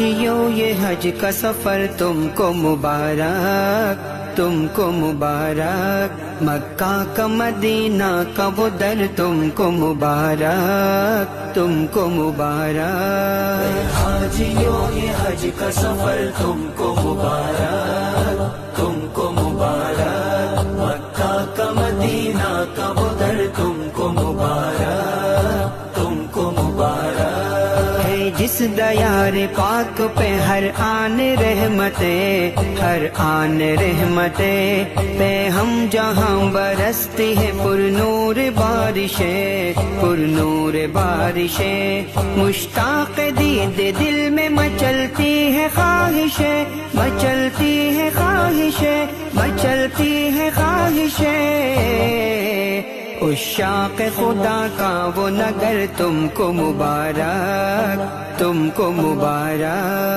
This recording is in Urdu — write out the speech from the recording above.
حاجیوں یہ حج کا سفر تم کو مبارک، تم کو مبارک، مکہ کا مدینہ کا وہ در تم کو مبارک، تم کو مبارک۔ حاجیوں یہ حج کا سفر تم کو مبارک، تم کو مبارک، مکہ کا مدینہ کا وہ در تم کو مبارک، تم کو مبارک۔ ہے جس دیار پاک پہ ہر آن رحمتیں، ہر آن رحمتیں، پہ ہم جہاں برستی ہے پر نور بارشیں، پر نور بارشیں، مشتاق دید دل میں مچلتی ہے خواہشیں، مچلتی ہے خواہشیں، مچلتی ہے خواہشیں۔ عشاق خدا کا وہ نگر تم کو مبارک، تم کو مبارک۔